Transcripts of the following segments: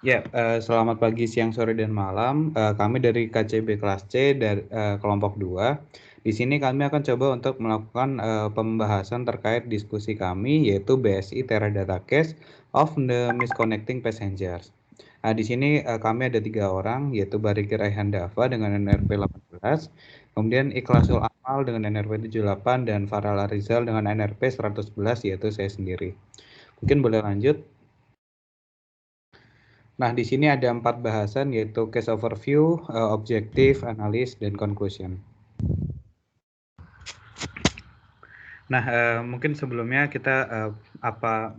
Ya, selamat pagi, siang, sore, dan malam. Kami dari KCB kelas C dari kelompok 2. Di sini kami akan coba untuk melakukan pembahasan terkait diskusi kami, yaitu BSI Teradata Case of the Misconnecting Passengers. Di sini kami ada 3 orang, yaitu Bariki Raihan Dava dengan NRP 18, kemudian Ikhlasul Amal dengan NRP 78, dan Farel Arizal dengan NRP 111, yaitu saya sendiri. Mungkin boleh lanjut. Nah, di sini ada 4 bahasan, yaitu case overview, objektif, analis, dan conclusion. Nah, mungkin sebelumnya kita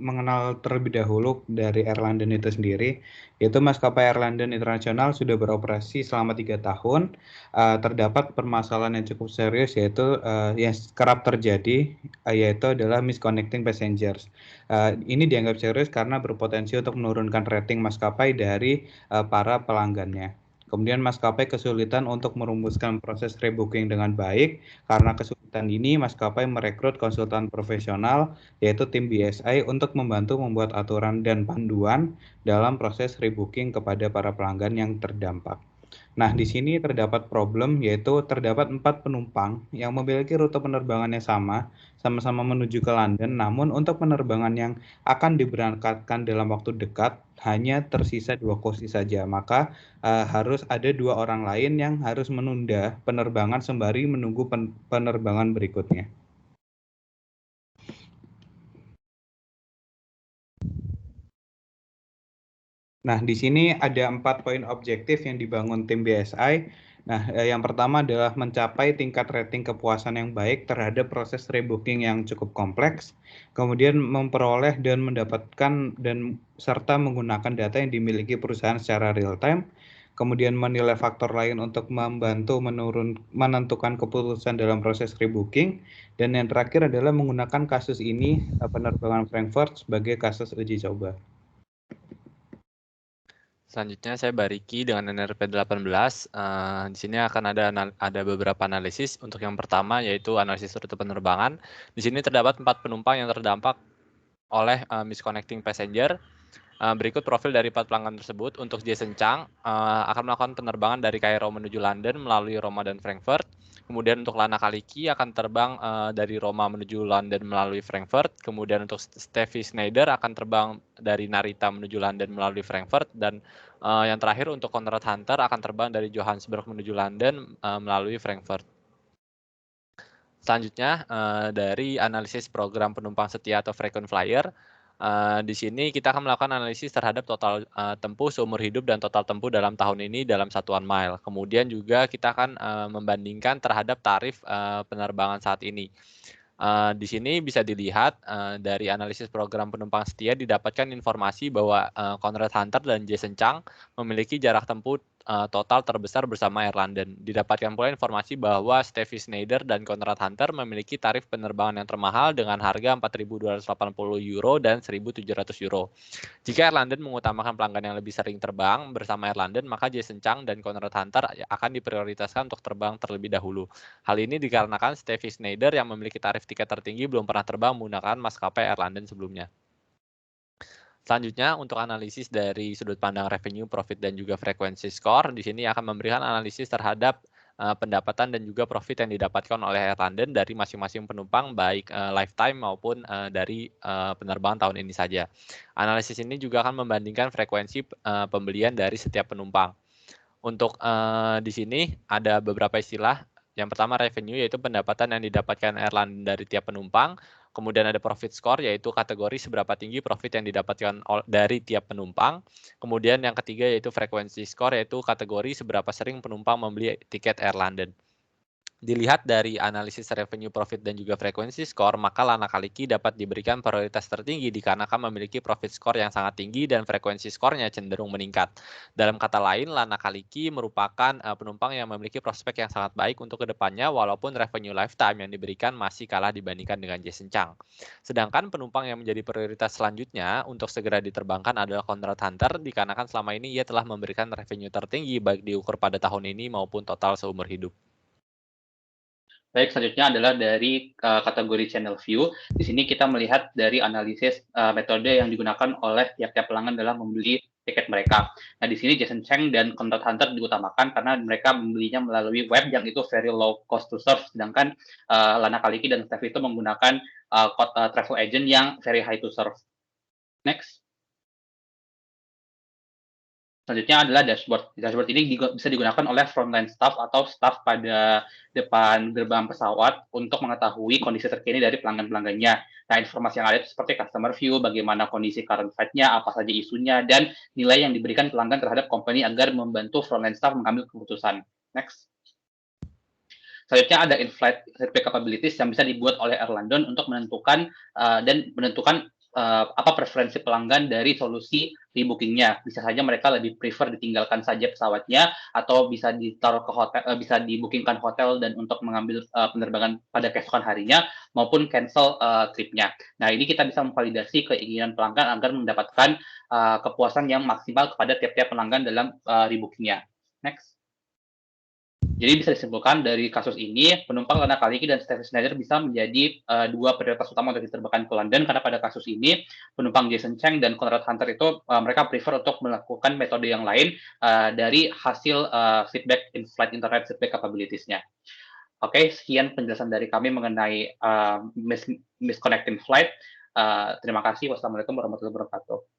mengenal terlebih dahulu dari Air London itu sendiri, yaitu maskapai Air London Internasional sudah beroperasi selama 3 tahun. Terdapat permasalahan yang cukup serius, yaitu yang kerap terjadi, yaitu adalah misconnecting passengers. Ini dianggap serius karena berpotensi untuk menurunkan rating maskapai dari para pelanggannya. Kemudian maskapai kesulitan untuk merumuskan proses rebooking dengan baik. Karena kesulitan ini, maskapai merekrut konsultan profesional, yaitu tim BSI, untuk membantu membuat aturan dan panduan dalam proses rebooking kepada para pelanggan yang terdampak. Nah, di sini terdapat problem, yaitu terdapat 4 penumpang yang memiliki rute penerbangan yang sama-sama menuju ke London, namun untuk penerbangan yang akan diberangkatkan dalam waktu dekat, hanya tersisa 2 kursi saja. Maka harus ada 2 orang lain yang harus menunda penerbangan sembari menunggu penerbangan berikutnya. Nah, di sini ada 4 poin objektif yang dibangun tim BSI. Nah, yang pertama adalah mencapai tingkat rating kepuasan yang baik terhadap proses rebooking yang cukup kompleks, kemudian memperoleh dan mendapatkan dan serta menggunakan data yang dimiliki perusahaan secara real time, kemudian menilai faktor lain untuk membantu menentukan keputusan dalam proses rebooking, dan yang terakhir adalah menggunakan kasus ini, penerbangan Frankfurt, sebagai kasus uji coba. Selanjutnya saya Bariki dengan NRP 18. Di sini akan ada beberapa analisis. Untuk yang pertama yaitu analisis rute penerbangan. Di sini terdapat 4 penumpang yang terdampak oleh misconnecting passenger. Berikut profil dari 4 pelanggan tersebut. Untuk Jason Chang akan melakukan penerbangan dari Kairo menuju London melalui Roma dan Frankfurt. Kemudian untuk Lana Kaliki akan terbang dari Roma menuju London melalui Frankfurt. Kemudian untuk Steffi Schneider akan terbang dari Narita menuju London melalui Frankfurt. Dan yang terakhir untuk Conrad Hunter akan terbang dari Johannesburg menuju London melalui Frankfurt. Selanjutnya dari analisis program penumpang setia atau frequent flyer. Di sini kita akan melakukan analisis terhadap total tempuh seumur hidup dan total tempuh dalam tahun ini dalam satuan mile. Kemudian juga kita akan membandingkan terhadap tarif penerbangan saat ini. Di sini bisa dilihat dari analisis program penumpang setia didapatkan informasi bahwa Conrad Hunter dan Jason Chang memiliki jarak tempuh total terbesar bersama Air London. Didapatkan pula informasi bahwa Steffi Schneider dan Conrad Hunter memiliki tarif penerbangan yang termahal dengan harga €4.280 dan €1.700. Jika Air London mengutamakan pelanggan yang lebih sering terbang bersama Air London, maka Jason Chang dan Conrad Hunter akan diprioritaskan untuk terbang terlebih dahulu. Hal ini dikarenakan Steffi Schneider yang memiliki tarif tiket tertinggi belum pernah terbang menggunakan maskapai Air London sebelumnya. Selanjutnya, untuk analisis dari sudut pandang revenue, profit, dan juga frekuensi skor, di sini akan memberikan analisis terhadap pendapatan dan juga profit yang didapatkan oleh Air London dari masing-masing penumpang, baik lifetime maupun dari penerbangan tahun ini saja. Analisis ini juga akan membandingkan frekuensi pembelian dari setiap penumpang. Untuk di sini ada beberapa istilah. Yang pertama revenue, yaitu pendapatan yang didapatkan Air London dari tiap penumpang. Kemudian ada profit score, yaitu kategori seberapa tinggi profit yang didapatkan dari tiap penumpang. Kemudian yang ketiga yaitu frekuensi score, yaitu kategori seberapa sering penumpang membeli tiket Air London. Dilihat dari analisis revenue, profit, dan juga frekuensi skor, maka Lana Kaliki dapat diberikan prioritas tertinggi dikarenakan memiliki profit skor yang sangat tinggi dan frekuensi skornya cenderung meningkat. Dalam kata lain, Lana Kaliki merupakan penumpang yang memiliki prospek yang sangat baik untuk kedepannya, walaupun revenue lifetime yang diberikan masih kalah dibandingkan dengan Jason Chang. Sedangkan penumpang yang menjadi prioritas selanjutnya untuk segera diterbangkan adalah Conrad Hunter, dikarenakan selama ini ia telah memberikan revenue tertinggi baik diukur pada tahun ini maupun total seumur hidup. Baik, selanjutnya adalah dari kategori channel view. Di sini kita melihat dari analisis metode yang digunakan oleh tiap-tiap pelanggan dalam membeli tiket mereka. Nah, di sini Jason Cheng dan Conrad Hunter diutamakan karena mereka membelinya melalui web yang itu very low cost to serve, sedangkan Lana Kaliki dan Steph itu menggunakan travel agent yang very high to serve. Next. Selanjutnya adalah dashboard. Dashboard ini bisa digunakan oleh frontline staff atau staff pada depan gerbang pesawat untuk mengetahui kondisi terkini dari pelanggan-pelanggannya. Nah, informasi yang ada itu seperti customer view, bagaimana kondisi current flight-nya, apa saja isunya, dan nilai yang diberikan pelanggan terhadap company agar membantu frontline staff mengambil keputusan. Next. Selanjutnya ada in-flight feedback capabilities yang bisa dibuat oleh Air London untuk menentukan apa preferensi pelanggan dari solusi rebooking-nya. Bisa saja mereka lebih prefer ditinggalkan saja pesawatnya atau bisa ditaruh ke hotel, bisa dibookingkan hotel dan untuk mengambil penerbangan pada keesokan harinya maupun cancel trip-nya. Nah, ini kita bisa memvalidasi keinginan pelanggan agar mendapatkan kepuasan yang maksimal kepada tiap-tiap pelanggan dalam rebooking-nya. Next. Jadi bisa disimpulkan dari kasus ini, penumpang Lana Kaliki dan Stephen Snyder bisa menjadi dua prioritas utama untuk diterbangkan ke London, karena pada kasus ini penumpang Jason Cheng dan Conrad Hunter itu mereka prefer untuk melakukan metode yang lain dari hasil feedback in-flight internet feedback capabilities-nya. Oke, sekian penjelasan dari kami mengenai misconnecting flight. Terima kasih. Wassalamualaikum warahmatullahi wabarakatuh.